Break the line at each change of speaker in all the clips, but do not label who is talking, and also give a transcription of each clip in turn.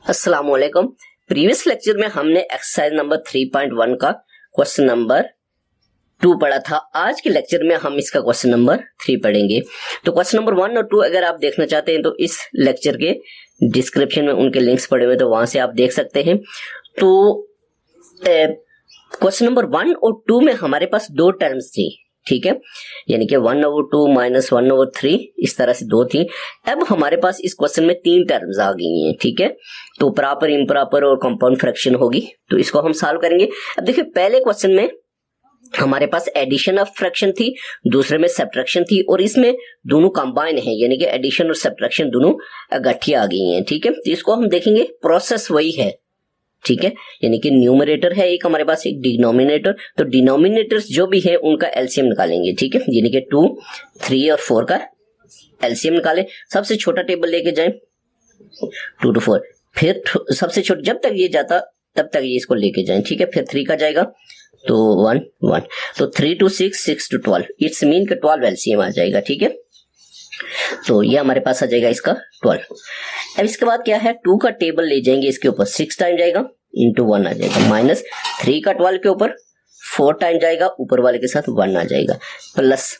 अस्सलाम वालेकुम। Previous lecture में हमने एक्सरसाइज नंबर 3.1 का क्वेश्चन नंबर 2 पढ़ा था। आज के लेक्चर में हम इसका क्वेश्चन नंबर 3 पढ़ेंगे। तो क्वेश्चन नंबर 1 और 2 अगर आप देखना चाहते हैं तो इस लेक्चर के डिस्क्रिप्शन में उनके लिंक्स पड़े हुए, तो वहां से आप देख सकते हैं। तो क्वेश्चन नंबर 1 और 2 में हमारे पास दो टर्म्स थी, ठीक है, यानी कि 1/2 माइनस 1/3 इस तरह से दो थी। अब हमारे पास इस क्वेश्चन में 3 टर्म्स आ गई हैं, ठीक है। तो प्रॉपर, इम्प्रॉपर और कंपाउंड फ्रैक्शन होगी, तो इसको हम सॉल्व करेंगे। अब देखिए, पहले क्वेश्चन में हमारे पास एडिशन ऑफ फ्रैक्शन थी, दूसरे में सब्ट्रैक्शन थी, और इसमें दोनों कंबाइन है, यानी कि एडिशन और सब्ट्रैक्शन दोनों इकट्ठी आ गई हैं, ठीक है। तो इसको हम देखेंगे, प्रोसेस वही है, ठीक है, यानी कि न्यूमरेटर है एक हमारे पास, एक डिनोमिनेटर। तो डिनोमिनेटर्स जो भी है उनका एलसीएम निकालेंगे, ठीक है, यानी कि 2, 3 और 4 का एलसीएम निकालें। सबसे छोटा टेबल लेके जाएं, 2 to 4, फिर सबसे छोटा, जब तक ये जाता तब तक ये इसको लेके जाएं, ठीक है। फिर 3 का जाएगा तो 1, 1, तो 3 to 6, 6 to 12, इट्स मीन का 12 एलसीएम आ जाएगा, ठीक है। तो ये हमारे पास आ जाएगा इसका 12। अब इसके बाद क्या है, 2 का टेबल ले जाएंगे, इसके ऊपर 6 टाइम जाएगा, इंटू 1 आ जाएगा, माइनस 3 का 12 के ऊपर 4 टाइम जाएगा, ऊपर वाले के साथ 1 आ जाएगा, प्लस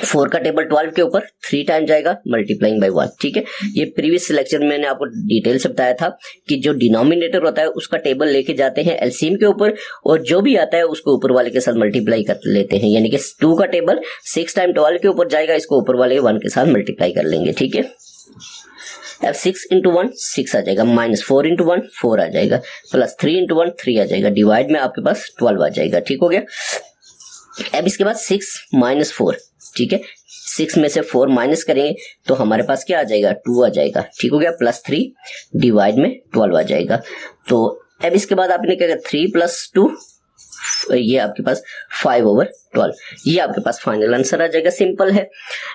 4 का टेबल 12 के ऊपर 3 टाइम जाएगा, मल्टीप्लाइंग बाय 1, ठीक है। ये प्रीवियस लेक्चर में मैंने आपको डिटेल से बताया था कि जो डिनोमिनेटर होता है उसका टेबल लेके जाते हैं एलसीएम के ऊपर, और जो भी आता है उसको ऊपर वाले के साथ मल्टीप्लाई कर लेते हैं, यानी कि 2 का टेबल 6 टाइम 12 के ऊपर जाएगा, इसको ऊपर वाले 1 के साथ मल्टीप्लाई कर लेंगे, ठीक है। अब 6 into 1 6 आ जाएगा, माइनस 4 into 1 4 आ जाएगा, प्लस 3 into 1 3 आ जाएगा, डिवाइड में आपके पास 12 आ जाएगा, ठीक हो गया। अब इसके बाद 6 माइनस 4, ठीक है, 6 में से 4 माइनस करेंगे तो हमारे पास क्या आ जाएगा, 2 आ जाएगा, ठीक हो गया, प्लस 3 डिवाइड में 12 आ जाएगा। तो अब इसके बाद आपने क्या किया, 3 + 2, ये आपके पास 5/12, ये आपके पास फाइनल आंसर आ जाएगा, सिंपल है।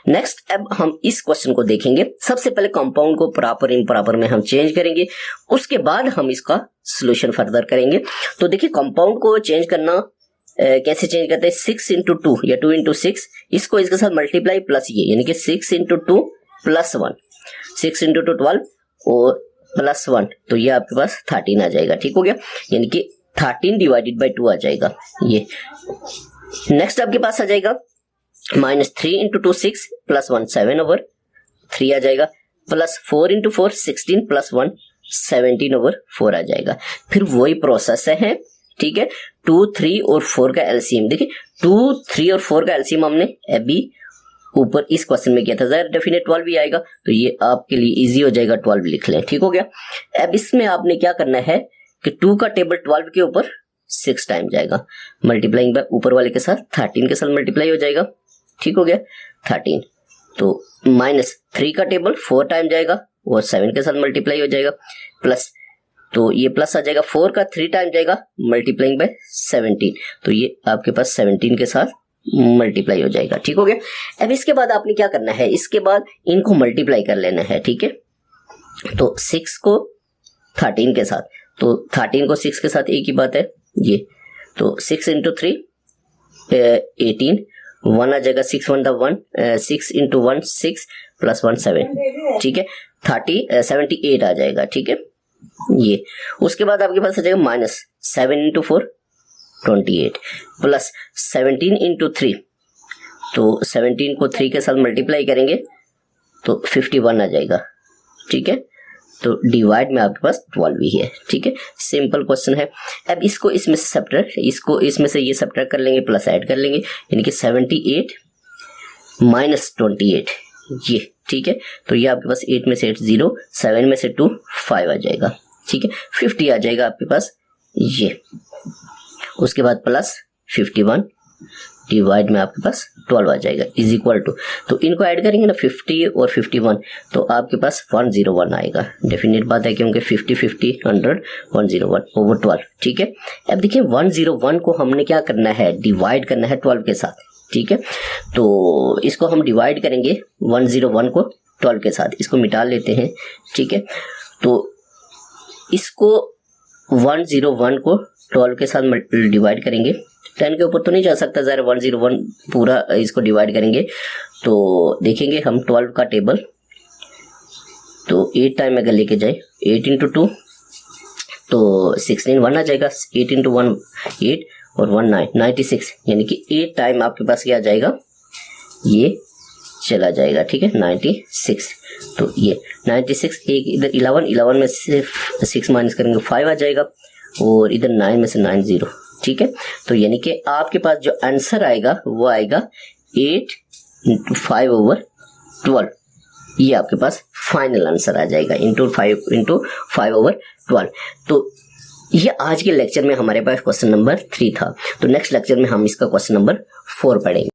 नेक्स्ट, अब हम इस क्वेश्चन को देखेंगे। सबसे पहले कंपाउंड को प्रॉपर इम्प्रॉपर में हम चेंज करेंगे, उसके बाद हम इसका सॉल्यूशन फर्दर करेंगे। तो देखिए, कंपाउंड को चेंज करना कैसे चेंज करते हैं, 6 into 2 या 2 into 6, इसको इसके साथ मल्टीप्लाई प्लस ये, यानी कि 6 into 2 + 1, 6 into 2 12 और प्लस 1, तो ये आपके पास 13 आ जाएगा, ठीक हो गया, यानी कि 13 डिवाइडेड बाई 2 आ जाएगा ये। नेक्स्ट आपके पास आ जाएगा माइनस 3 into 2 6 + 1 7/3 आ जाएगा, प्लस 4 into 4 16 + 1 17/4 आ जाएगा। फिर वही प्रोसेस है, ठीक है। 2, 3 और 4 का एलसीएम, देखिए 2, 3 और 4 का एलसीएम हमने अभी ऊपर इस क्वेश्चन में किया था, ज़ाहिर डेफिनेट 12 भी आएगा, तो ये आपके लिए इजी हो जाएगा, 12 लिख लें, ठीक हो गया। अब इसमें आपने क्या करना है कि 2 का टेबल 12 के ऊपर 6 टाइम जाएगा, मल्टीप्लाइंग बाय ऊपर वाले के साथ 13 के साथ मल्टीप्लाई हो जाएगा, ठीक हो गया, 13। तो माइनस 3 का टेबल 4 टाइम जाएगा और 7 के साथ मल्टीप्लाई हो जाएगा, प्लस, तो ये प्लस आ जाएगा, 4 का 3 टाइम जाएगा, मल्टीप्लाइंग बाय 17, तो ये आपके पास 17 के साथ मल्टीप्लाई हो जाएगा, ठीक हो गया। अब इसके बाद आपने क्या करना है, इसके बाद इनको मल्टीप्लाई कर लेना है, ठीक है। तो 6 को 13 के साथ, तो 13 को 6 के साथ एक ही बात है ये, तो 6 into 3 18, 1 आ जाएगा, 6 1 1, 6 into 1 6 + 1 7, ठीक है, 78 आ जाएगा, ठीक है ये। उसके बाद आपके पास आ जाएगा माइनस 7 into 4 28, प्लस 17 into 3, तो 17 को 3 के साथ मल्टीप्लाई करेंगे तो 51 आ जाएगा, ठीक है। तो डिवाइड में आपके पास 12 भी है, ठीक है, सिंपल क्वेश्चन है। अब इसको इसमें से सब्ट्रैक्ट, इसको इसमें से ये सब्ट्रैक्ट कर लेंगे, प्लस ऐड कर लेंगे, यानी कि 78 माइनस 28 ये, ठीक है। तो ये आपके पास 8 में से 8 0, 7 में से 2 5 आ जाएगा, ठीक है, 50 आ जाएगा आपके पास ये। उसके बाद प्लस 51 डिवाइड में आपके पास 12 आ जाएगा, इज इक्वल टू, तो इनको ऐड करेंगे ना 50 और 51, तो आपके पास 101 आएगा, डेफिनेट बात है, क्योंकि 50 50 100 101/12, ठीक है। अब देखिए 101 को हमने क्या करना है, डिवाइड करना है 12 के साथ, ठीक है। तो इसको हम डिवाइड करेंगे 101 को 12 के साथ, इसको मिटा लेते हैं, ठीक है। तो इसको 101 को 12 के साथ डिवाइड करेंगे, 10 के ऊपर तो नहीं जा सकता, ज़रा 101 पूरा इसको डिवाइड करेंगे, तो देखेंगे हम 12 का टेबल तो 8 टाइम अगर लेके जाए 8 इंटू 2 तो 16 1 आ जाएगा, 8 इंटू 1 8 और 1 9 96, यानी कि 8 टाइम आपके पास क्या आ जाएगा, ये चला जाएगा, ठीक है 96। तो ये 96 एक इधर 11 में से 6 माइनस करेंगे 5 आ जाएगा और इधर 9 में से 9 0, ठीक है। तो यानी कि आपके पास जो आंसर आएगा वो आएगा 8 इंटू 5 ओवर 12, ये आपके पास फाइनल आंसर आ जाएगा इंटू 5 ओवर 12। तो ये आज के लेक्चर में हमारे पास क्वेश्चन नंबर 3 था। तो नेक्स्ट लेक्चर में हम इसका क्वेश्चन नंबर 4 पढ़ेंगे।